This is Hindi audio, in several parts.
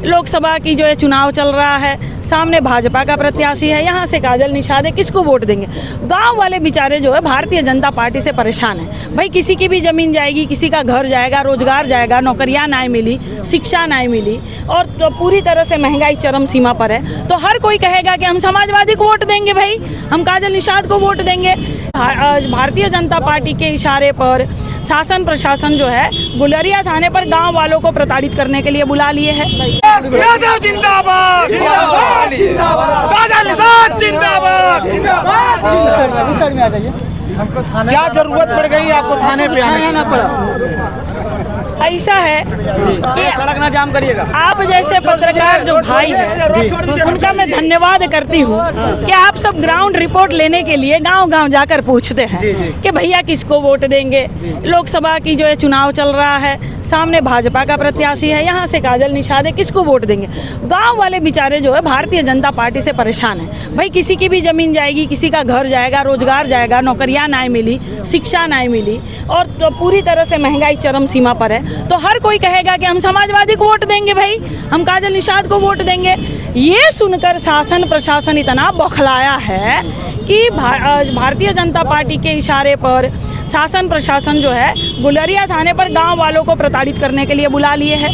लोकसभा की जो है चुनाव चल रहा है, सामने भाजपा का प्रत्याशी है, यहाँ से काजल निषाद है, किसको वोट देंगे। गांव वाले बेचारे जो है भारतीय जनता पार्टी से परेशान है। भाई किसी की भी ज़मीन जाएगी, किसी का घर जाएगा, रोजगार जाएगा, नौकरियां नहीं मिली, शिक्षा नहीं मिली और तो पूरी तरह से महंगाई चरम सीमा पर है। तो हर कोई कहेगा कि हम समाजवादी को वोट देंगे, भाई हम काजल निषाद को वोट देंगे। भारतीय जनता पार्टी के इशारे पर शासन प्रशासन जो है गुलरिया थाने पर गांव वालों को प्रताड़ित करने के लिए बुला लिए है। जिंदाबाद, काजल निषाद जिंदाबाद। क्या जरूरत पड़ गई आपको थाने पे आने पड़ा? ऐसा है कि सड़क ना जाम करिएगा। आप जैसे पत्रकार जो भाई हैं उनका मैं धन्यवाद करती हूँ कि आप सब ग्राउंड रिपोर्ट लेने के लिए गांव-गांव जाकर पूछते हैं कि भैया किसको वोट देंगे। लोकसभा की जो है चुनाव चल रहा है, सामने भाजपा का प्रत्याशी है, यहाँ से काजल निषाद है, किसको वोट देंगे। गांव वाले बेचारे जो है भारतीय जनता पार्टी से परेशान है। भाई किसी की भी ज़मीन जाएगी, किसी का घर जाएगा, रोजगार जाएगा, नौकरियां नहीं मिली, शिक्षा नहीं मिली और तो पूरी तरह से महंगाई चरम सीमा पर है। तो हर कोई कहेगा कि हम समाजवादी को वोट देंगे, भाई हम काजल निषाद को वोट देंगे। ये सुनकर शासन प्रशासन इतना बौखलाया है कि भारतीय जनता पार्टी के इशारे पर शासन प्रशासन जो है गुलरिया थाने पर गांव वालों को प्रताड़ित करने के लिए बुला लिए है।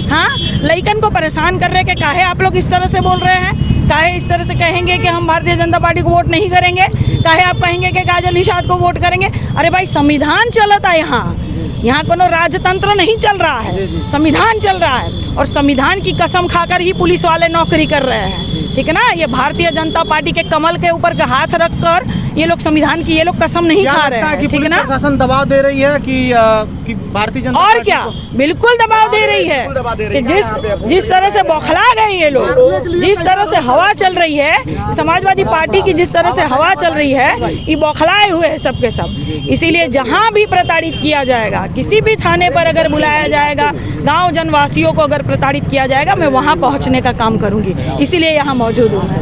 हाँ, लइकन को परेशान कर रहे कि काहे आप लोग इस तरह से बोल रहे हैं, काहे इस तरह से कहेंगे कि हम भारतीय जनता पार्टी को वोट नहीं करेंगे, काहे आप कहेंगे कि काजल निषाद को वोट करेंगे। अरे भाई संविधान चलता है, यहाँ कोनो राजतंत्र नहीं चल रहा है, संविधान चल रहा है और संविधान की कसम खाकर ही पुलिस वाले नौकरी कर रहे हैं। ठीक है ना, ये भारतीय जनता पार्टी के कमल के ऊपर का हाथ रखकर ये लोग संविधान की ये लोग कसम नहीं खा रहे हैं। ठीक है ना, प्रशासन दबाव दे रही है कि भारतीय जनता और क्या बिल्कुल दबाव दे रही है कि जिस तरह से बौखला गए ये लोग, जिस तरह से हवा चल रही है समाजवादी पार्टी की, जिस तरह से हवा चल रही है, ये बौखलाए हुए हैं सबके सब। इसीलिए जहां भी प्रताड़ित किया जाएगा, किसी भी थाने पर अगर बुलाया जाएगा, गांव जनवासियों को अगर प्रताड़ित किया जाएगा, मैं वहां पहुंचने का काम करूंगी। इसीलिए यहाँ मौजूद हूँ मैं।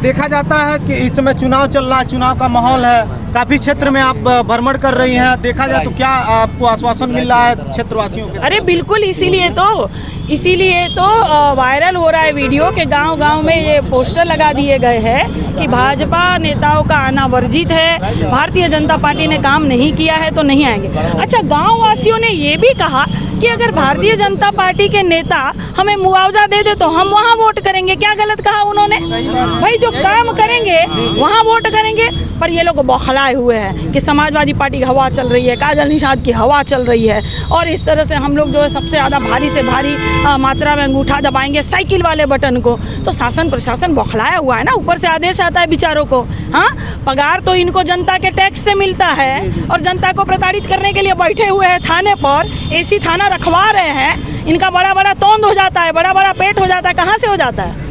देखा जाता है कि इस समय चुनाव चल रहा है, चुनाव का माहौल है, काफी क्षेत्र में आप भ्रमण कर रही हैं। देखा जाए तो क्या आपको आश्वासन मिल रहा है क्षेत्रवासियों के? अरे बिल्कुल, इसीलिए तो वायरल हो रहा है वीडियो के गांव-गांव में ये पोस्टर लगा दिए गए हैं कि भाजपा नेताओं का आना वर्जित है, भारतीय जनता पार्टी ने काम नहीं किया है तो नहीं आएंगे। अच्छा, गाँव वासियों ने ये भी कहा कि अगर भारतीय जनता पार्टी के नेता हमें मुआवजा दे दे तो हम वहाँ वोट करेंगे। क्या गलत कहा उन्होंने? भाई जो काम करेंगे वहाँ वोट करेंगे। पर ये लोग बौखलाए हुए हैं कि समाजवादी पार्टी की हवा चल रही है, काजल निषाद की हवा चल रही है और इस तरह से हम लोग जो है सबसे ज़्यादा भारी से भारी मात्रा में अंगूठा दबाएंगे साइकिल वाले बटन को। तो शासन प्रशासन बौखलाया हुआ है ना, ऊपर से आदेश आता है बेचारों को। हाँ, पगार तो इनको जनता के टैक्स से मिलता है और जनता को प्रताड़ित करने के लिए बैठे हुए हैं थाने पर, एसी थाना रखवा रहे हैं। इनका बड़ा बड़ा तोंद हो जाता है, बड़ा बड़ा पेट हो जाता है। कहाँ से हो जाता है?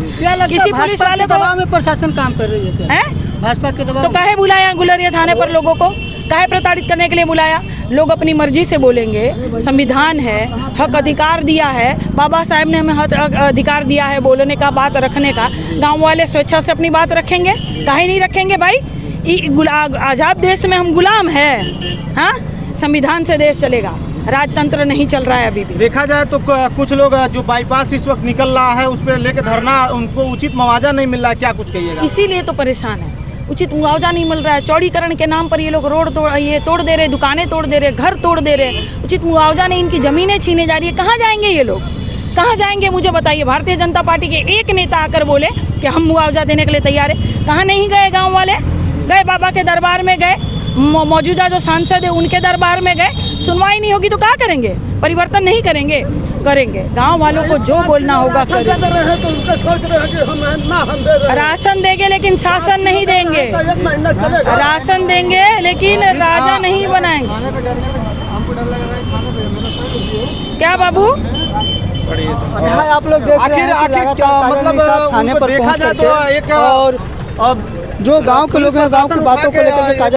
किसी पुलिस वाले को में प्रशासन काम कर रही है भाजपा के दबाव। तो काहे बुलाया गुलरिया थाने पर लोगों को? काहे प्रताड़ित करने के लिए बुलाया? लोग अपनी मर्जी से बोलेंगे, संविधान है, हक अधिकार दिया है, बाबा साहब ने हमें हक अधिकार दिया है बोलने का, बात रखने का। गांव वाले स्वेच्छा से अपनी बात रखेंगे, काहे नहीं रखेंगे भाई? आज़ाद देश में हम गुलाम हैं। हाँ, संविधान से देश चलेगा, राजतंत्र नहीं चल रहा है अभी भी। देखा जाए तो कुछ लोग जो बाईपास इस वक्त निकल रहा है उस पर लेके धरना, उनको उचित मुआवजा नहीं मिल रहा है, क्या कुछ कहिएगा? इसीलिए तो परेशान है, उचित मुआवजा नहीं मिल रहा है। चौड़ीकरण के नाम पर ये लोग रोड तोड़ दे रहे, दुकानें तोड़ दे रहे, घर तोड़ दे रहे, उचित मुआवजा नहीं, इनकी ज़मीनें छीने जा रही है। कहाँ जाएंगे ये लोग? कहाँ जाएंगे मुझे बताइए? भारतीय जनता पार्टी के एक नेता आकर बोले कि हम मुआवजा देने के लिए तैयार है। कहाँ नहीं गए? गाँव वाले गए, बाबा के दरबार में गए, मौजूदा जो सांसद है उनके दरबार में गए, सुनवाई नहीं होगी तो क्या करेंगे? परिवर्तन नहीं करेंगे? गांव वालों को जो बोलना होगा करेंगे। राशन देंगे लेकिन शासन नहीं देंगे, राशन देंगे लेकिन राजा नहीं बनाएंगे। क्या बाबू? आप लोग देख रहे हैं मतलब थाने पर देखा जाए तो एक और जो गांव के लोग हैं, गांव की बातों को लेकर